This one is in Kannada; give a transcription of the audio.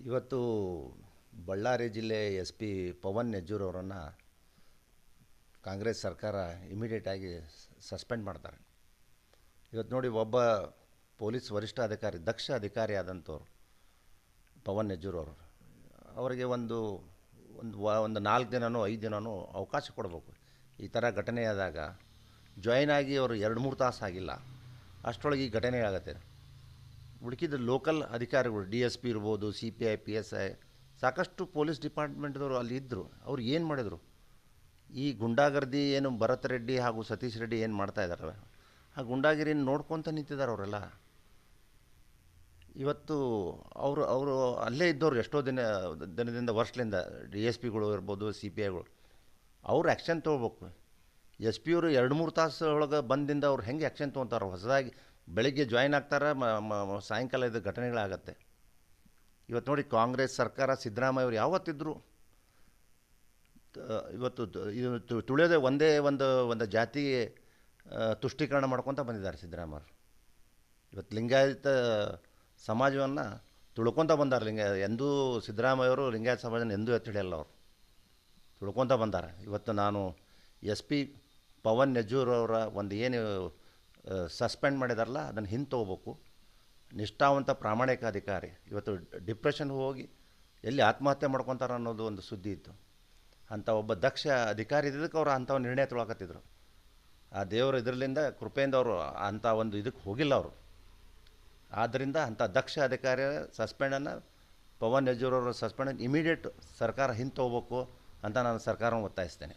ಇವತ್ತು ಬಳ್ಳಾರಿ ಜಿಲ್ಲೆ ಎಸ್ ಪಿ ಪವನ್ ನೆಜ್ಜೂರ್ ಅವರನ್ನು ಕಾಂಗ್ರೆಸ್ ಸರ್ಕಾರ ಇಮಿಡಿಯೇಟಾಗಿ ಸಸ್ಪೆಂಡ್ ಮಾಡ್ತಾರೆ. ಇವತ್ತು ನೋಡಿ, ಒಬ್ಬ ಪೊಲೀಸ್ ವರಿಷ್ಠ ಅಧಿಕಾರಿ, ದಕ್ಷ ಅಧಿಕಾರಿ ಆದಂಥವ್ರು ಪವನ್ ನೆಜ್ಜೂರ್ ಅವರು, ಅವರಿಗೆ ಒಂದು ಒಂದು 4 ದಿನವೋ 5 ದಿನವೋ ಅವಕಾಶ ಕೊಡಬೇಕು. ಈ ಥರ ಘಟನೆ ಆದಾಗ ಜಾಯ್ನ್ ಆಗಿ ಅವರು 2-3 ತಾಸು ಆಗಿಲ್ಲ, ಅಷ್ಟರೊಳಗೆ ಈ ಘಟನೆ ಆಗುತ್ತೆ. ಉಳ್ಕಿದ ಲೋಕಲ್ ಅಧಿಕಾರಿಗಳು, ಡಿ ಎಸ್ ಪಿ ಇರ್ಬೋದು, C P I, P S I, ಸಾಕಷ್ಟು ಪೊಲೀಸ್ ಡಿಪಾರ್ಟ್ಮೆಂಟ್ದವರು ಅಲ್ಲಿ ಇದ್ದರು. ಅವ್ರು ಏನು ಮಾಡಿದರು? ಈ ಗುಂಡಾಗರ್ದಿ ಏನು ಭರತ್ ರೆಡ್ಡಿ ಹಾಗೂ ಸತೀಶ್ ರೆಡ್ಡಿ ಏನು ಮಾಡ್ತಾ ಇದ್ದಾರೆ, ಆ ಗುಂಡಾಗಿರಿನ ನೋಡ್ಕೊತ ನಿಂತಿದ್ದಾರೆ ಅವರೆಲ್ಲ. ಇವತ್ತು ಅವರು ಅವರು ಅಲ್ಲೇ ಇದ್ದವ್ರು ಎಷ್ಟೋ ದಿನದಿಂದ ವರ್ಷದಿಂದ, ಡಿ ಎಸ್ ಪಿಗಳು ಇರ್ಬೋದು, ಸಿ ಪಿ ಐಗಳು, ಅವ್ರು ಆ್ಯಕ್ಷನ್ ತೊಗೋಬೇಕು. ಎಸ್ ಪಿ ಅವರು 2-3 ತಾಸು ಒಳಗೆ ಬಂದಿಂದ ಅವ್ರು ಹೆಂಗೆ ಆ್ಯಕ್ಷನ್ ತೊಗೊತಾರೆ? ಹೊಸದಾಗಿ ಬೆಳಗ್ಗೆ ಜಾಯ್ನ್ ಆಗ್ತಾರೆ, ಸಾಯಂಕಾಲ ಇದು ಘಟನೆಗಳಾಗತ್ತೆ. ಇವತ್ತು ನೋಡಿ, ಕಾಂಗ್ರೆಸ್ ಸರ್ಕಾರ, ಸಿದ್ದರಾಮಯ್ಯ ಅವರು ಯಾವತ್ತಿದ್ದರು ಇವತ್ತು ಇದು ತುಳಿಯೋದೇ ಒಂದೇ ಒಂದು ಜಾತಿಗೆ ತುಷ್ಟೀಕರಣ ಮಾಡ್ಕೊತ ಬಂದಿದ್ದಾರೆ ಸಿದ್ದರಾಮಯ್ಯ. ಇವತ್ತು ಲಿಂಗಾಯತ ಸಮಾಜವನ್ನು ತುಳ್ಕೊತ ಬಂದಾರೆ. ಎಂದೂ ಸಿದ್ದರಾಮಯ್ಯವರು ಲಿಂಗಾಯತ ಸಮಾಜನ ಎಂದೂ ಎತ್ತಿಡಿಯಲ್ಲ, ಅವರು ತುಳ್ಕೊತ ಬಂದಾರೆ. ಇವತ್ತು ನಾನು ಎಸ್ ಪಿ ಪವನ್ ನೆಜ್ಜೂರ್ ಅವರ ಒಂದು ಏನು ಸಸ್ಪೆಂಡ್ ಮಾಡಿದಾರಲ್ಲ, ಅದನ್ನು ಹಿಂದೆ ತೊಗೋಬೇಕು. ನಿಷ್ಠಾವಂತ ಪ್ರಾಮಾಣಿಕ ಅಧಿಕಾರಿ ಇವತ್ತು ಡಿಪ್ರೆಷನ್ಗೆ ಹೋಗಿ ಎಲ್ಲಿ ಆತ್ಮಹತ್ಯೆ ಮಾಡ್ಕೊತಾರೆ ಅನ್ನೋದು ಒಂದು ಸುದ್ದಿ ಇತ್ತು. ಅಂಥ ಒಬ್ಬ ದಕ್ಷ ಅಧಿಕಾರಿ ಇದ್ದಕ್ಕೆ ಅವರು ಅಂಥ ಒಂದು ನಿರ್ಣಯ ತೊಗೊಳಕತ್ತಿದ್ರು. ಆ ದೇವರು ಇದರಿಂದ ಕೃಪೆಯಿಂದ ಅವರು ಅಂಥ ಒಂದು ಇದಕ್ಕೆ ಹೋಗಿಲ್ಲ ಅವರು. ಆದ್ದರಿಂದ ಅಂಥ ದಕ್ಷ ಅಧಿಕಾರಿ ಸಸ್ಪೆಂಡನ್ನು, ಪವನ್ ನೆಜ್ಜೂರ್ ಅವರ ಸಸ್ಪೆಂಡನ್ನು ಇಮಿಡಿಯೇಟ್ ಸರ್ಕಾರ ಹಿಂದೆ ತೊಗೋಬೇಕು ಅಂತ ನಾನು ಸರ್ಕಾರವನ್ನು ಒತ್ತಾಯಿಸ್ತೇನೆ.